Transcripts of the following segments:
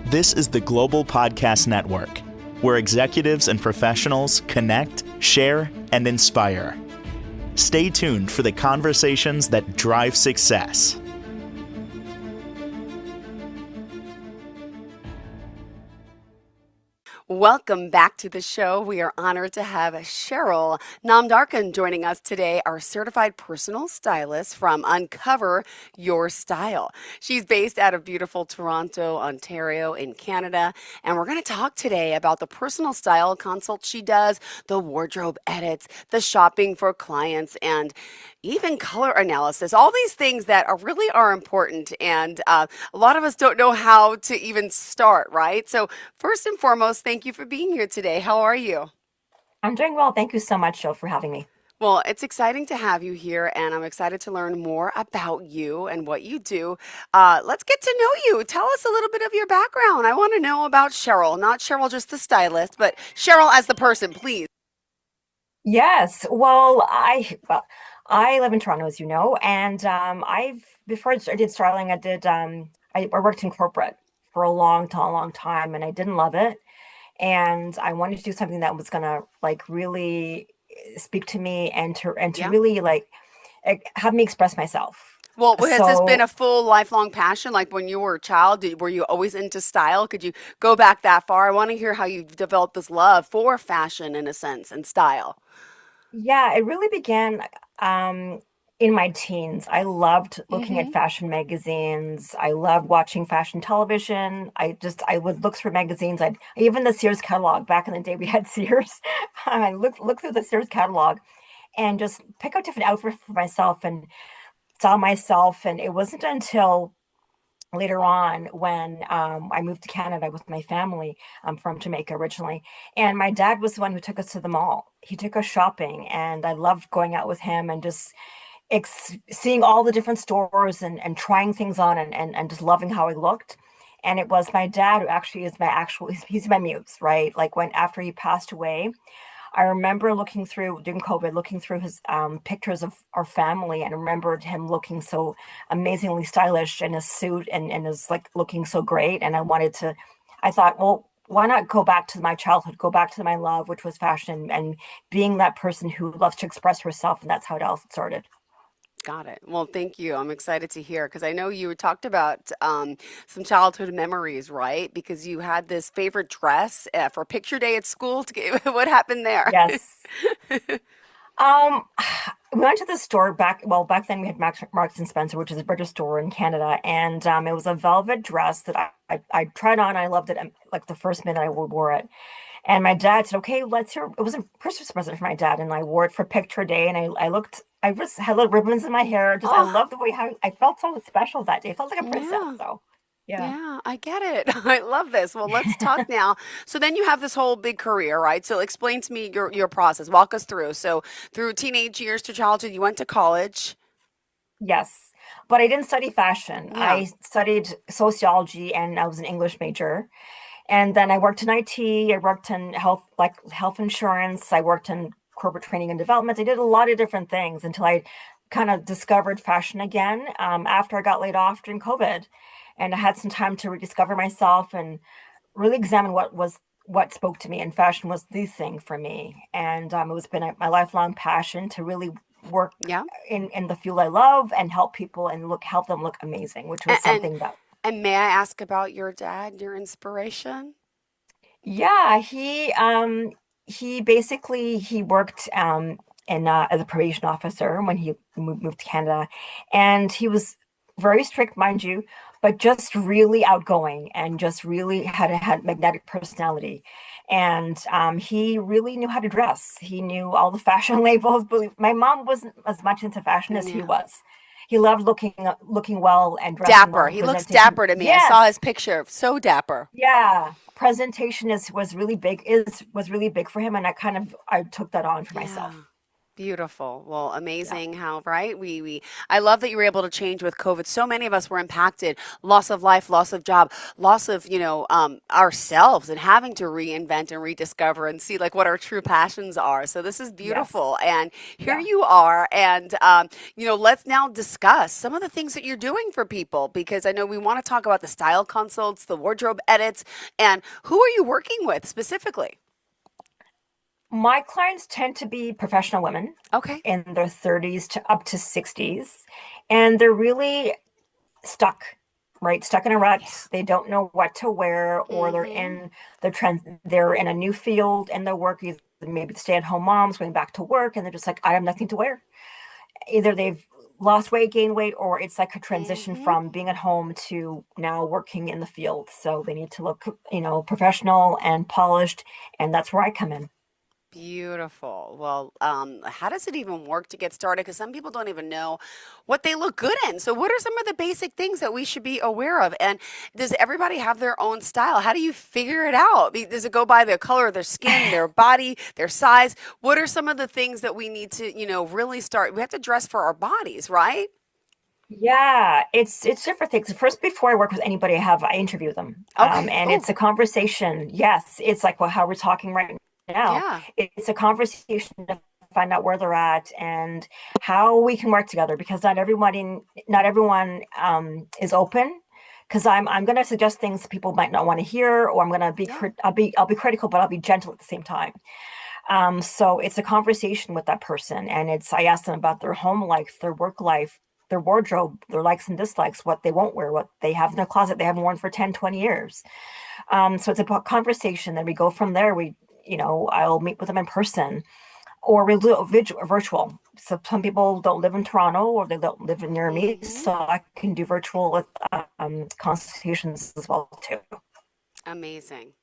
This is the Global Podcast Network, where executives and professionals connect, share, and inspire. Stay tuned for the conversations that drive success. Welcome back to the show. We are honored to have Cheryl Nomdarkhon joining us today, our certified personal stylist from Uncover Your Style. She's based out of beautiful Toronto, Ontario in Canada, and we're going to talk today about the personal style consults she does, the wardrobe edits, the shopping for clients, and even color analysis, all these things that really are important. And a lot of us don't know how to even start, right? So first and foremost, thank you for being here today. How are you? I'm doing well. Thank you so much, Jill, for having me. Well, it's exciting to have you here, and I'm excited to learn more about you and what you do. Let's get to know you. Tell us a little bit of your background. I want to know about Cheryl, not Cheryl just the stylist, but Cheryl as the person, please. Yes. I live in Toronto, as you know, and I've before I did styling, I worked in corporate for a long time, and I didn't love it. And I wanted to do something that was gonna like really speak to me and to Yeah. really have me express myself. Well, has this been So a full lifelong passion? Like when you were a child, were you always into style? Could you go back that far? I want to hear how you've developed this love for fashion in a sense and style. yeah, it really began in my teens. I loved looking at Hmm. fashion magazines. I loved watching fashion television. I would look through magazines. I'd even the Sears catalog. Back in the day, we had Sears. I look through the Sears catalog and just pick out different outfits for myself and style myself. And it wasn't until later on when I moved to Canada with my family. I'm from Jamaica originally. And my dad was the one who took us to the mall. He took us shopping, and I loved going out with him and just seeing all the different stores and trying things on and just loving how I looked. And it was my dad who actually is he's my muse, right? Like when after he passed away, I remember looking through during COVID, looking through his pictures of our family, and I remembered him looking so amazingly stylish in his suit and his like looking so great. And I thought, well, why not go back to my childhood, go back to my love, which was fashion and being that person who loves to express herself. And that's how it all started. Got it. Well, thank you. I'm excited to hear because I know you talked about some childhood memories, right? Because you had this favorite dress for picture day at school. What happened there? Yes. Um, we went to the store back then we had Marks and Spencer, which is a British store in Canada, and it was a velvet dress that I tried on. I loved it, like the first minute I wore it. And my dad said, "Okay, let's hear." It was a Christmas present for my dad, and I wore it for picture day. And I just had little ribbons in my hair. Just I Oh, loved the way how I felt so special that day. I felt like a princess. yeah. So, yeah. Yeah, I get it. I love this. Well, let's talk now. So then you have this whole big career, right? So explain to me your process. Walk us through. So through teenage years to childhood, you went to college. Yes, but I didn't study fashion. Yeah. I studied sociology, and I was an English major. And then I worked in IT. I worked in health insurance. I worked in corporate training and development. I did a lot of different things until I kind of discovered fashion again after I got laid off during COVID, and I had some time to rediscover myself and really examine what spoke to me. And fashion was the thing for me. And my lifelong passion to really work Yeah. in the field I love and help them look amazing, which was And, and something that and may I ask about your dad, your inspiration? yeah, he basically he worked in as a probation officer when he moved to Canada, and he was very strict, mind you, but just really outgoing and just really had magnetic personality, and he really knew how to dress. He knew all the fashion labels. But my mom wasn't as much into fashion as he Yeah. was. He loved looking well and dressing well Dapper. and He looks presentation. dapper to me. I saw Yes. his picture. So dapper. Yeah, presentation is was really big for him, and I took that on for Yeah. myself. Beautiful. Well, Yeah. amazing how, right? I love that you were able to change with COVID. So many of us were impacted, loss of life, loss of job, loss of, ourselves and having to reinvent and rediscover and see like what our true passions are. So this is beautiful. Yes. And here Yeah. you are. And, let's now discuss some of the things that you're doing for people because I know we want to talk about the style consults, the wardrobe edits, and who are you working with specifically? My clients tend to be professional women Okay. in their 30s to up to 60s, and they're really stuck, right? Stuck in a Yeah. rut. They don't know what to wear, or Mm-hmm. they're in a new field and they're working, maybe the stay-at-home moms going back to work, and they're just like, I have nothing to wear. Either they've lost weight, gained weight, or it's like a transition Mm-hmm. from being at home to now working in the field. So they need to look, professional and polished, and that's where I come in. Beautiful. Well, how does it even work to get started? Because some people don't even know what they look good in. So, what are some of the basic things that we should be aware of? And does everybody have their own style? How do you figure it out? Does it go by the color of their skin, their body, their size? What are some of the things that we need to, really start? We have to dress for our bodies, right? Yeah, it's different things. First, before I work with anybody, I interview them, Okay. and Oh, it's a conversation. Yes, it's like how we're talking right now. yeah. It's a conversation to find out where they're at and how we can work together. Because not everyone is open. Because I'm going to suggest things people might not want to hear, or I'm going to be Yeah. I'll be critical, but I'll be gentle at the same time. So it's a conversation with that person, and I ask them about their home life, their work life, their wardrobe, their likes and dislikes, what they won't wear, what they have in their closet they haven't worn for 10, 20 years. So it's a conversation. Then we go from there. I'll meet with them in person, or we do virtual. So some people don't live in Toronto, or they don't live near me, Mm-hmm. so I can do virtual consultations as well too. Amazing.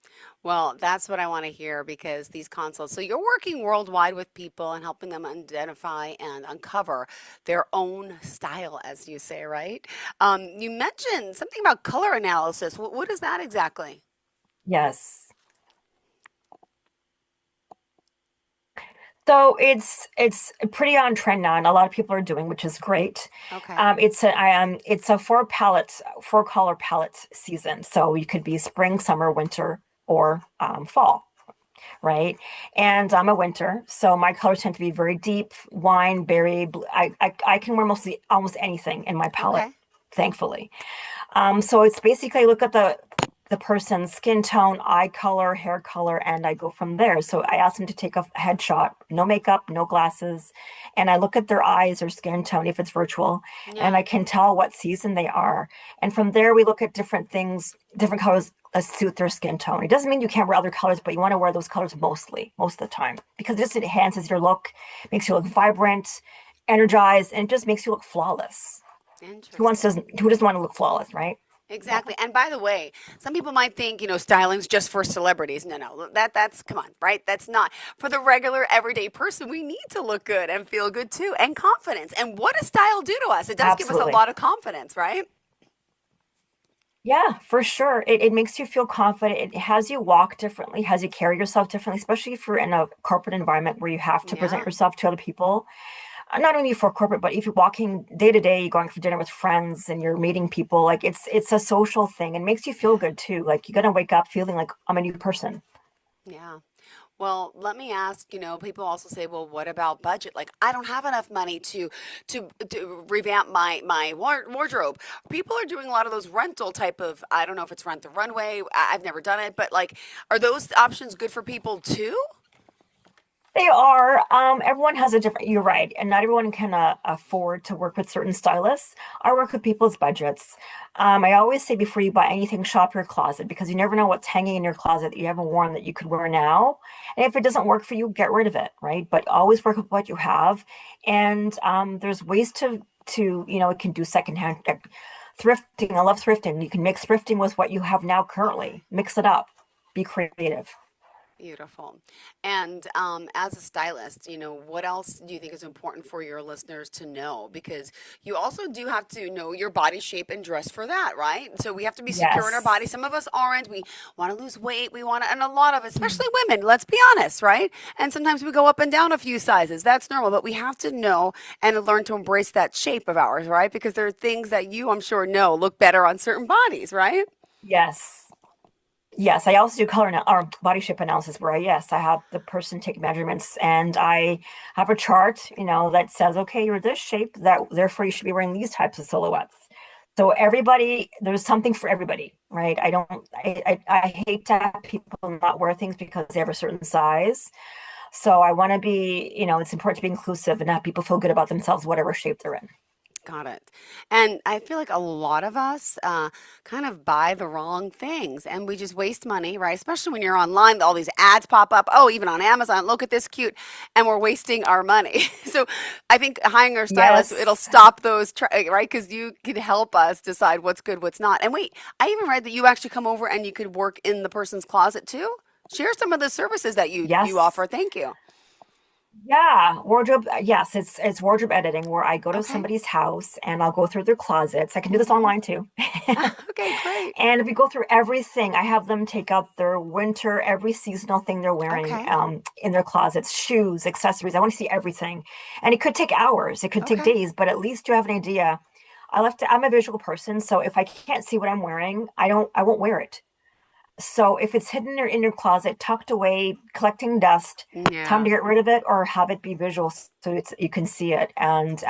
Well, that's what I want to hear because these consults. So you're working worldwide with people and helping them identify and uncover their own style, as you say, right? You mentioned something about color analysis. What is that exactly? Yes. So it's pretty on trend now, and a lot of people are doing, which is great. Okay. It's a four color palette season. So you could be spring, summer, winter, or fall, right? And I'm a winter, so my colors tend to be very deep, wine, berry. I can wear mostly almost anything in my palette, Okay. thankfully. So it's basically look at the person's skin tone, eye color, hair color, and I go from there. So I ask them to take a headshot, no makeup, no glasses, and I look at their eyes or skin tone if it's virtual, and Yeah. I can tell what season they are. And from there, we look at different things, different colors that suit their skin tone. It doesn't mean you can't wear other colors, but you want to wear those colors most of the time because it just enhances your look, makes you look vibrant, energized, and it just makes you look flawless. Interesting. Who doesn't want to look flawless, right? Yeah. Exactly. And by the way, some people might think, styling's just for celebrities. No, no. That's come on, right? That's not. For the regular everyday person, we need to look good and feel good too and confidence. And what does style do to us? It does give us a Absolutely. lot of confidence, right? Yeah, for sure. It makes you feel confident. It has you walk differently, has you carry yourself differently, especially if you're in a corporate environment where you have to present Yeah. yourself to other people. Not only for corporate, but if you're walking day to day, going for dinner with friends and you're meeting people, like it's a social thing and makes you feel good too. Like you're gonna wake up feeling like I'm a new person. Yeah. Well, let me ask, people also say, well, what about budget? Like, I don't have enough money to revamp my wardrobe. People are doing a lot of those rental type of, I don't know if it's Rent the Runway. I've never done it, but like, are those options good for people too? They are. Everyone has a different, you're right. And not everyone can afford to work with certain stylists. I work with people's budgets. I always say before you buy anything, shop your closet because you never know what's hanging in your closet that you haven't worn that you could wear now. And if it doesn't work for you, get rid of it, right? But always work with what you have. And there's ways it can do secondhand thrifting. I love thrifting. You can mix thrifting with what you have now Okay. currently. Mix it up. Be creative. Beautiful. And as a stylist, what else do you think is important for your listeners to know? Because you also do have to know your body shape and dress for that, right? So we have to be secure in our Yes. body. Some of us aren't. We want to lose weight. We want to, and a lot of, especially women, let's be honest, right? And sometimes we go up and down a few sizes. That's normal, but we have to know and learn to embrace that shape of ours, right? Because there are things that you, I'm sure, know look better on certain bodies, right? Yes. Yes, I also do or body shape analysis where I have the person take measurements and I have a chart, that says, okay, you're this shape, that therefore you should be wearing these types of silhouettes. So everybody, there's something for everybody, right? I hate to have people not wear things because they have a certain size. So I want to be, it's important to be inclusive and have people feel good about themselves, whatever shape they're in. Got it. And I feel like a lot of us kind of buy the wrong things and we just waste money, right? Especially when you're online, all these ads pop up. Oh, even on Amazon, look at this cute. And we're wasting our money. So I think hiring a stylist, it'll Yes. stop those, right? Because you can help us decide what's good, what's not. And wait, I even read that you actually come over and you could work in the person's closet too. Share some of the services that you Yes. offer. Thank you. Yeah, wardrobe. Yes, it's wardrobe editing where I go to Okay. somebody's house and I'll go through their closets. I can do this Hmm. online too. Okay, great. And we go through everything. I have them take out their winter, every seasonal thing they're wearing Okay. in their closets, shoes, accessories. I want to see everything. And it could take hours, it could take Okay. days, but at least you have an idea. I'm a visual person, so if I can't see what I'm wearing, I won't wear it. So if it's hidden in your closet, tucked away, collecting dust, time Yeah. to get rid of it or have it be visual so you can see it. And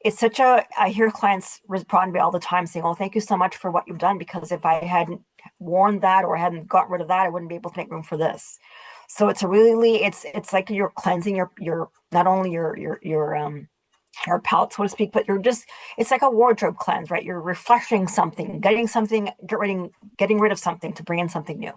it's such a, I hear clients respond to me all the time saying, oh, thank you so much for what you've done, because if I hadn't worn that or hadn't got rid of that, I wouldn't be able to make room for this. So it's like you're cleansing your not only your hair palette, so to speak, but it's like a wardrobe cleanse, right? You're refreshing something, getting rid of something to bring in something new.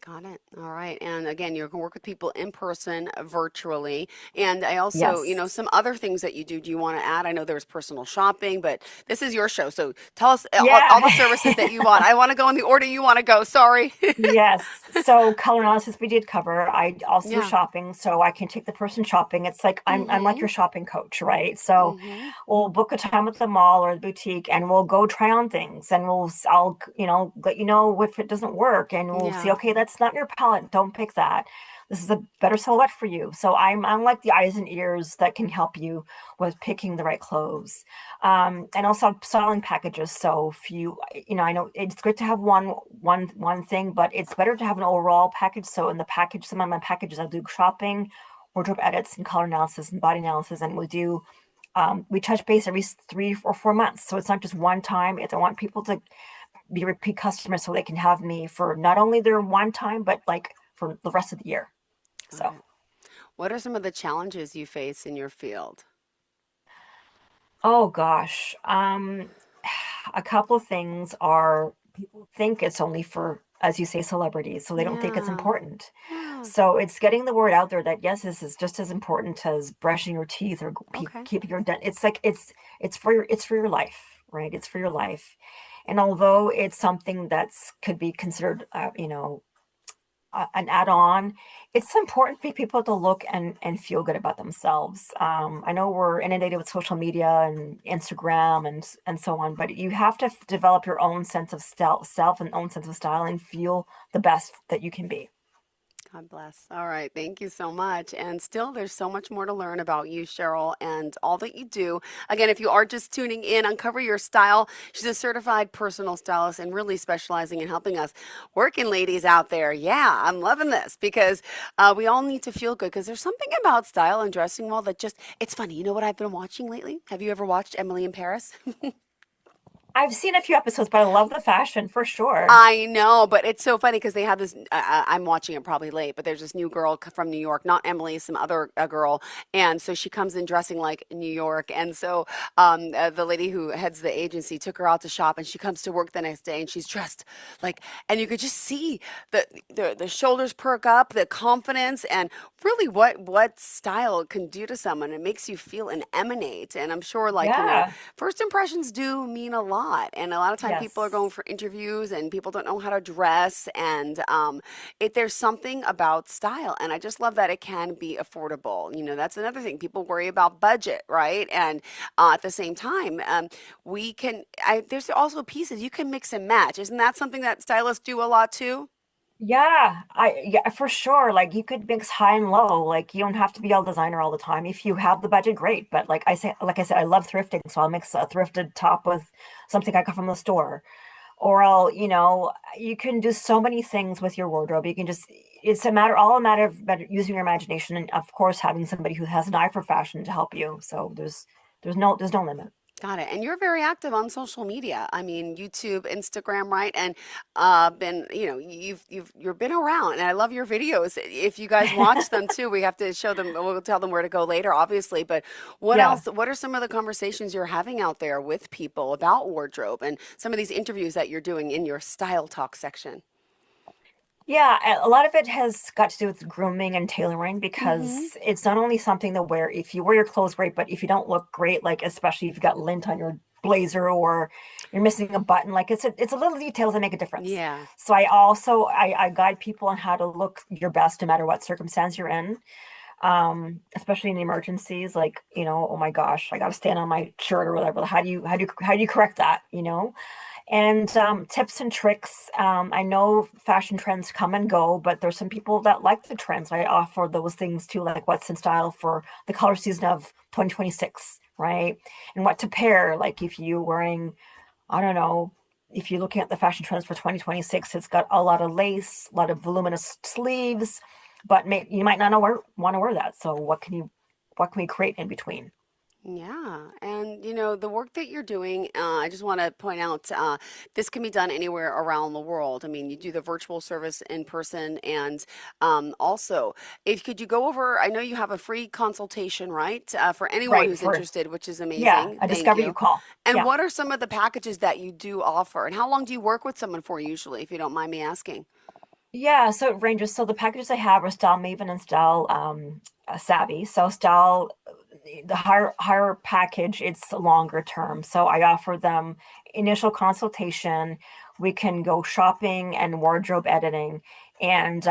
Got it. All right. And again, you can work with people in person, virtually. And I also, Yes. some other things that you do. Do you want to add? I know there's personal shopping, but this is your show. So tell us all the Yeah. services that you want. I want to go in the order you want to go. Sorry. Yes. So color analysis we did cover. I also do Yeah. shopping, so I can take the person shopping. It's like I'm like Mm-hmm. your shopping coach, right? So Mm-hmm. we'll book a time at the mall or the boutique and we'll go try on things and I'll let you know if it doesn't work and we'll see, Yeah. okay, that's not your palette. Don't pick that. This is a better silhouette for you. So I'm like the eyes and ears that can help you with picking the right clothes. And also styling packages. So if I know it's good to have one thing, but it's better to have an overall package. So in the package, some of my packages, I do shopping, wardrobe edits, and color analysis and body analysis, and we touch base every 3 or 4 months. So it's not just one time. I want people to be repeat customers so they can have me for not only their one time, but like for the rest of the year. Got So. it. What are some of the challenges you face in your field? Oh gosh. A couple of things are people think it's only for, as you say, celebrities, so they don't think it's Yeah. important. Yeah. So it's getting the word out there that yes, this is just as important as brushing your teeth or Okay. keeping your dent. It's like it's for your life, right? It's for your life. And although it's something that's could be considered, an add-on, it's important for people to look and feel good about themselves. I know we're inundated with social media and Instagram and so on, but you have to develop your own sense of self and own sense of style and feel the best that you can be. God bless. All right. Thank you so much. And still, there's so much more to learn about you, Cheryl, and all that you do. Again, if you are just tuning in, Uncover Your Style. She's a certified personal stylist and really specializing in helping us working ladies out there. Yeah, I'm loving this because we all need to feel good because there's something about style and dressing well that just, it's funny. You know what I've been watching lately? Have you ever watched Emily in Paris? I've seen a few episodes, but I love the fashion for sure. I know, but it's so funny because they have this. I'm watching it probably late, but there's this new girl from New York, not Emily, some other girl, and so she comes in dressing like New York, and so the lady who heads the agency took her out to shop, and she comes to work the next day, and she's dressed like, and you could just see the shoulders perk up, the confidence, and really what style can do to someone. It makes you feel and emanate, and I'm sure like Yeah. first impressions do mean a lot lot. And a lot of time people are Yes. going for interviews and people don't know how to dress. And there's something about style. And I just love that it can be affordable. You know, that's another thing. People worry about budget, right? And at the same time, there's also pieces you can mix and match. Isn't that something that stylists do a lot too? Yeah, for sure. Like you could mix high and low. Like you don't have to be all designer all the time. If you have the budget, great. But like I said, I love thrifting, so I'll mix a thrifted top with something I got from the store. Or you can do so many things with your wardrobe. You can just, it's all a matter of using your imagination and of course having somebody who has an eye for fashion to help you. So there's no limit. Got it. And you're very active on social media. I mean, YouTube, Instagram, right? And been, you've been around, and I love your videos. If you guys watch them too, we have to show them. We'll tell them where to go later, obviously. But what Yeah. else? What are some of the conversations you're having out there with people about wardrobe and some of these interviews that you're doing in your Style Talk section? Yeah, a lot of it has got to do with grooming and tailoring Mm-hmm. because it's not only something to wear if you wear your clothes great, but if you don't look great, like especially if you got lint on your blazer or you're missing a button, like it's a little details that make a difference. Yeah. So I guide people on how to look your best no matter what circumstance you're in, especially in emergencies, like, oh my gosh, I got to stand on my shirt or whatever. How do you correct that, and tips and tricks. I know fashion trends come and go, but there's some people that like the trends. I offer those things too, like what's in style for the color season of 2026, right? And what to pair, like if you're wearing, I don't know, if you're looking at the fashion trends for 2026, it's got a lot of lace, a lot of voluminous sleeves, but you might not want to wear that. So what can we create in between? Yeah, and the work that you're doing, I just want to point out this can be done anywhere around the world. I mean, you do the virtual service in person, and also, if could you go over? I know you have a free consultation, right, for anyone Right. who's interested, which is Yeah, amazing. a Thank discover you you. call. And Yeah. what are some of the packages that you do offer, and how long do you work with someone for usually, if you don't mind me asking? Yeah, so it ranges. So the packages I have are Style Maven and Style Savvy. So Style, the higher package, it's longer term. So I offer them initial consultation. We can go shopping and wardrobe editing, and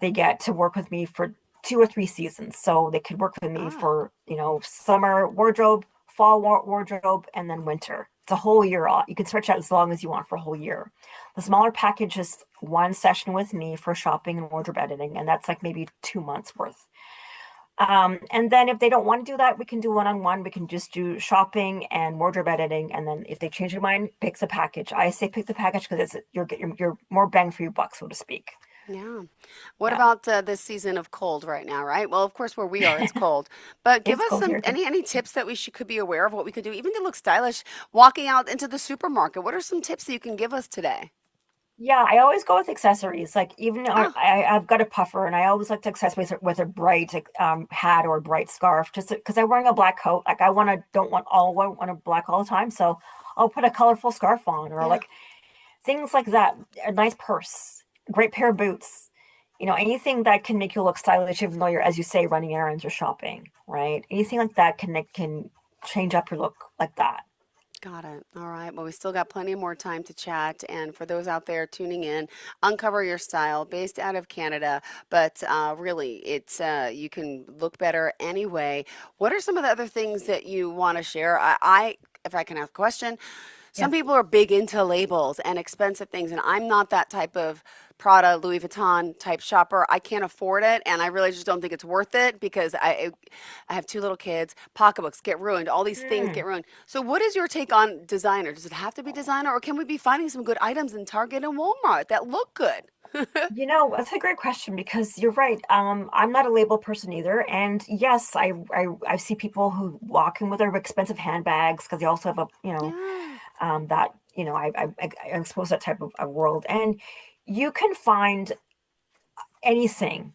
they get to work with me for 2 or 3 seasons. So they could work with me Ah, for summer wardrobe, fall wardrobe, and then winter. It's a whole year off. You can stretch out as long as you want for a whole year. The smaller package is one session with me for shopping and wardrobe editing, and that's like maybe 2 months worth. And then if they don't want to do that, we can do one-on-one. We can just do shopping and wardrobe editing, and then if they change their mind, pick the package. I say pick the package because you're more bang for your buck, so to speak. yeah. What Yeah, about this season of cold right now, right? Well, of course, where we are, it's cold. But give it's us cold some here too. any tips that we could be aware of what we could do, even to look stylish, walking out into the supermarket. What are some tips that you can give us today? Yeah, I always go with accessories. Like even Ah, I've got a puffer, and I always like to accessorize it with a bright hat or a bright scarf, just because I'm wearing a black coat. Like I want to black all the time, so I'll put a colorful scarf on, or yeah. like things like that. A nice purse, great pair of boots. Anything that can make you look stylish, even though you're, as you say, running errands or shopping, right? Anything like that can change up your look like that. Got it. All right. Well, we still got plenty more time to chat. And for those out there tuning in, Uncover Your Style, based out of Canada, but really, it's you can look better anyway. What are some of the other things that you want to share? If I can ask a question, Yeah. some people are big into labels and expensive things, and I'm not that type of Prada, Louis Vuitton type shopper. I can't afford it, and I really just don't think it's worth it because I have two little kids. Pocketbooks get ruined. All these things Mm. get ruined. So, what is your take on designer? Does it have to be designer, or can we be finding some good items in Target and Walmart that look good? That's a great question because you're right. I'm not a label person either. And yes, I see people who walk in with their expensive handbags because they also have Yeah. that, I expose that type of a world. And you can find anything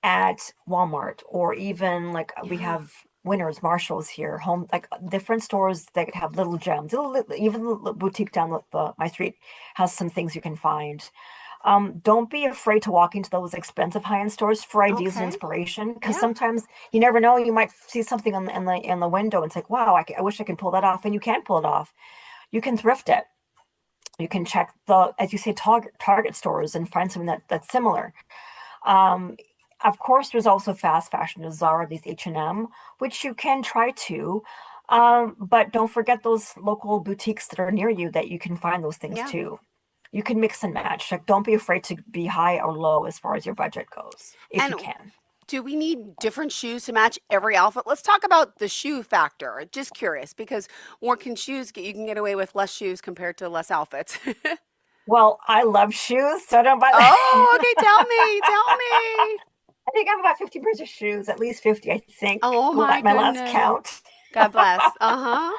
at Walmart or even like we Yeah. have Winners, Marshalls here, home, like different stores that have little gems. Even the little boutique down my street has some things you can find. Don't be afraid to walk into those expensive high-end stores for ideas and Okay. inspiration, because Yeah. sometimes you never know. You might see something in the window and it's like, wow, I wish I could pull that off, and you can pull it off. you can thrift it. You can check as you say, Target stores and find something that's similar. Um, of course, there's also fast fashion, the Zara, these H&M, which you can try too. But don't forget those local boutiques that are near you that you can find those things Yeah. too. You can mix and match. Like, don't be afraid to be high or low as far as your budget goes, if you And can. do we need different shoes to match every outfit? Let's talk about the shoe factor. Just curious, because more can shoes get you can get away with less shoes compared to less outfits. Well, I love shoes, so don't buy. Oh, okay. Tell me. I think I have about 50 pairs of shoes, at least 50, I think, Oh my my last goodness. count. God bless. Uh-huh.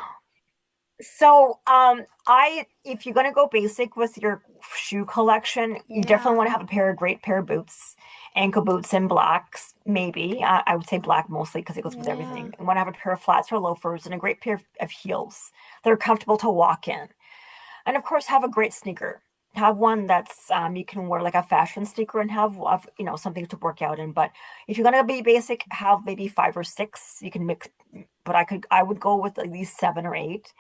So, I if you're gonna go basic with your shoe collection, you definitely Yeah. want to have great pair of boots, ankle boots in blacks, maybe. I would say black mostly because it goes with Yeah. everything. You want to have a pair of flats or loafers and a great pair of heels that are comfortable to walk in. And of course, have a great sneaker. Have one that's you can wear like a fashion sneaker and have something to work out in. But if you're gonna be basic, have maybe five or six. You can mix, but I would go with at least seven or eight.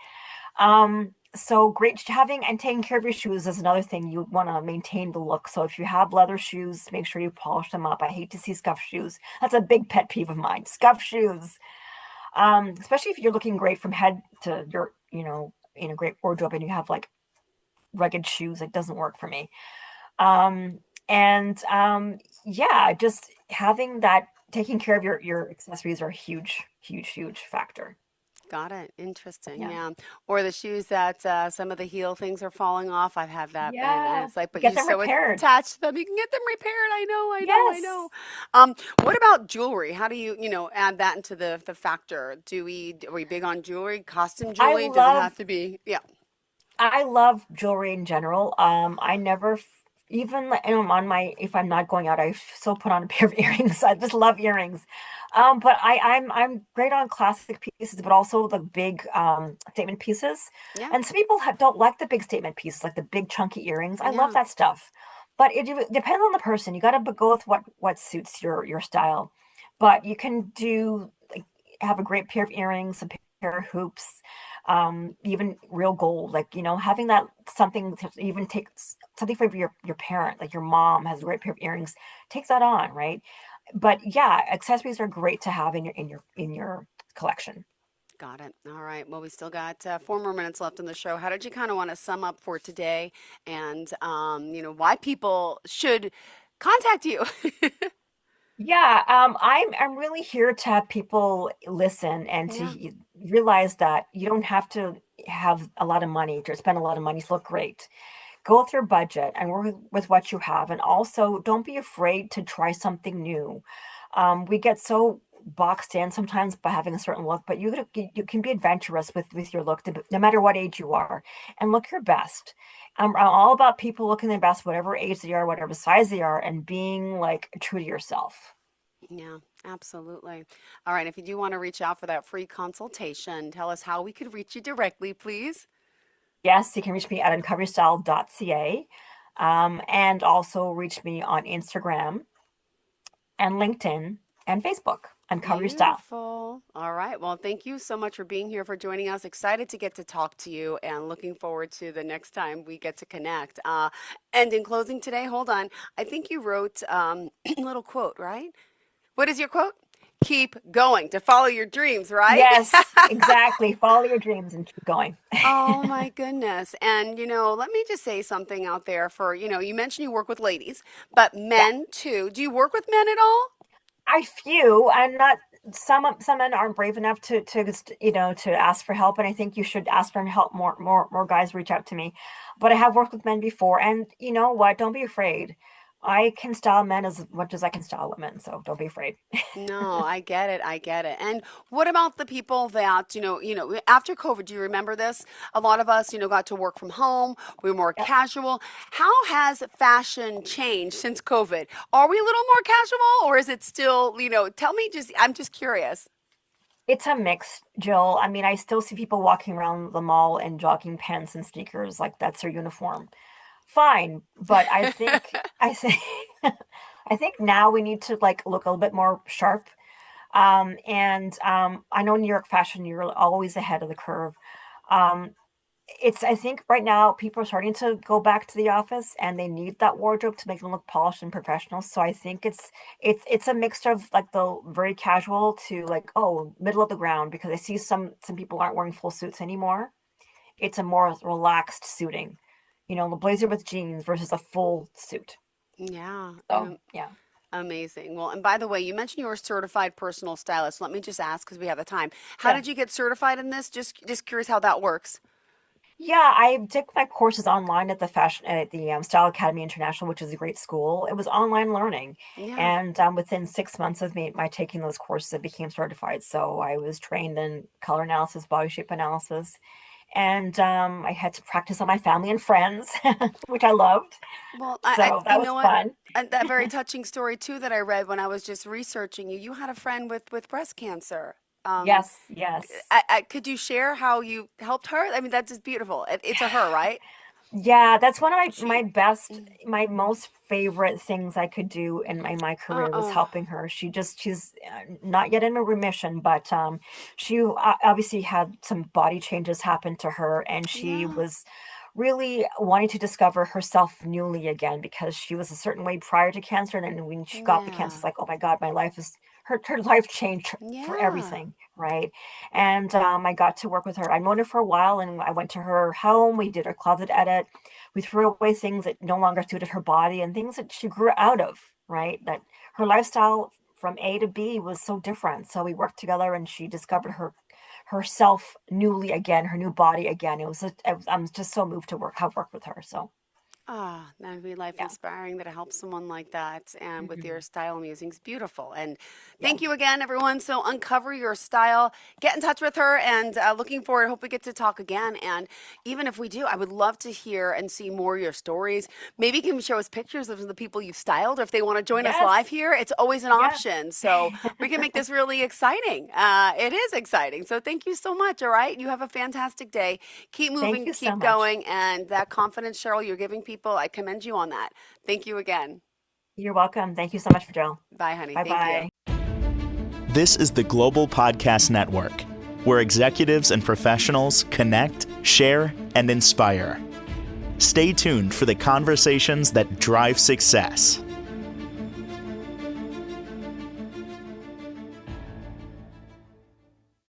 So great having and taking care of your shoes is another thing. You want to maintain the look. So if you have leather shoes, make sure you polish them up. I hate to see scuffed shoes. That's a big pet peeve of mine. Scuffed shoes. Especially if you're looking great from head to your, in a great wardrobe and you have like rugged shoes. It doesn't work for me. And yeah, just having that, taking care of your accessories are a huge factor. Got it. Interesting. Yeah. Yeah. Or the shoes that some of the heel things are falling off. I've had that. And Yeah. it's like, but Get you them so repaired. attach them, you can get them repaired. I know. Yes. What about jewelry? How do you, add that into the factor? Are we big on jewelry, costume I jewelry? Does it love have to be? Yeah. I love jewelry in general. I never even on my if I'm not going out, I still put on a pair of earrings. I just love earrings. But I'm great on classic pieces, but also the big statement pieces. Yeah. And some people don't like the big statement pieces, like the big chunky earrings. I love Yeah. that stuff, but it depends on the person. You got to go with what suits your style. But you can do like have a great pair of earrings, a pair of hoops, even real gold, like having that something to even take something for your parent, like your mom has a great pair of earrings, take that on, right? But yeah, accessories are great to have in your collection. Got it. All right. Well, we still got 4 more minutes left in the show. How did you kind of want to sum up for today and, why people should contact you? Yeah, I'm really here to have people listen and to Yeah. realize that you don't have to have a lot of money to spend a lot of money to look great. Go with your budget and work with what you have, and also don't be afraid to try something new. We get so boxed in sometimes by having a certain look, but you can be adventurous with your look, no matter what age you are, and look your best. I'm all about people looking their best, whatever age they are, whatever size they are, and being like true to yourself. Yeah, absolutely. All right. If you do want to reach out for that free consultation, tell us how we could reach you directly, please. Yes, you can reach me at uncoverstyle.ca, and also reach me on Instagram and LinkedIn and Facebook, Uncover Your Style. Beautiful. All right. Well, thank you so much for being here, for joining us. Excited to get to talk to you and looking forward to the next time we get to connect. And in closing today, hold on. I think you wrote a little quote, right? What is your quote? Keep going to follow your dreams, right? Yes, exactly. Follow your dreams and keep going. Oh my goodness. And let me just say something out there for, you mentioned you work with ladies, but Yeah, men too. Do you work with men at all? I few. I'm not. Some men aren't brave enough to ask for help, and I think you should ask for help. More guys reach out to me, but I have worked with men before, and you know what? Don't be afraid. I can style men as much as I can style women, so don't be afraid. No, I get it. I get it. And what about the people that, after COVID, do you remember this? A lot of us, got to work from home. We were more Yep. casual. How has fashion changed since COVID? Are we a little more casual or is it still, tell me I'm just curious. It's a mix, Jill. I mean, I still see people walking around the mall in jogging pants and sneakers like that's their uniform. Fine, but I think I think now we need to like look a little bit more sharp. And I know New York fashion, you're always ahead of the curve. Um, I think right now people are starting to go back to the office and they need that wardrobe to make them look polished and professional. So I think it's a mixture of like the very casual to like, oh, middle of the ground, because I see some people aren't wearing full suits anymore. It's a more relaxed suiting, the blazer with jeans versus a full suit. Yeah. So yeah. Amazing. Well, and by the way, you mentioned you were a certified personal stylist. Let me just ask because we have the time. How Yeah. did you get certified in this? Just curious how that works. Yeah, I took my courses online at the Style Academy International, which is a great school. It was online learning, Yeah. and within 6 months of my taking those courses, I became certified. So I was trained in color analysis, body shape analysis, and I had to practice on my family and friends, which I loved. Well, So you that was know what? fun. And that very touching story too that I read when I was just researching you. You had a friend with breast cancer. Um, Yes, yes. could you share how you helped her? I mean, that's just beautiful. It's a her, right? Yeah, that's one of my She. best, my most favorite things I could do in my career was Oh, helping her. She's not yet in a remission, but she obviously had some body changes happen to her, and she yeah, was really wanting to discover herself newly again because she was a certain way prior to cancer, and then when she got the cancer, yeah, it's like, oh my God, my life is her life changed for yeah. everything, right? And I got to work with her. I known her for a while, and I went to her home. We did her closet edit. We threw away things that no longer suited her body and things that she grew out of, right? That her lifestyle from A to B was so different. So we worked together, and she discovered herself newly again, her new body again. I'm just so moved to have worked with her. So Ah, that would be life yeah. inspiring that it helps someone like that and with your Hmm. style musings. Beautiful. And Yeah. thank you again, everyone. So uncover your style, get in touch with her, and looking forward. Hope we get to talk again. And even if we do, I would love to hear and see more of your stories. Maybe you can show us pictures of the people you've styled, or if they want to join us Yes. live here, it's always an Yeah. option. So we can make this really exciting. It is exciting. So thank you so much. All right. You have a fantastic day. Keep Thank moving, you so keep much. going, and that confidence, Cheryl, you're giving people, I commend you on that. Thank you again. You're welcome. Thank you so much, Jill. Bye, honey. Bye Thank you. bye. This is the Global Podcast Network, where executives and professionals connect, share, and inspire. Stay tuned for the conversations that drive success.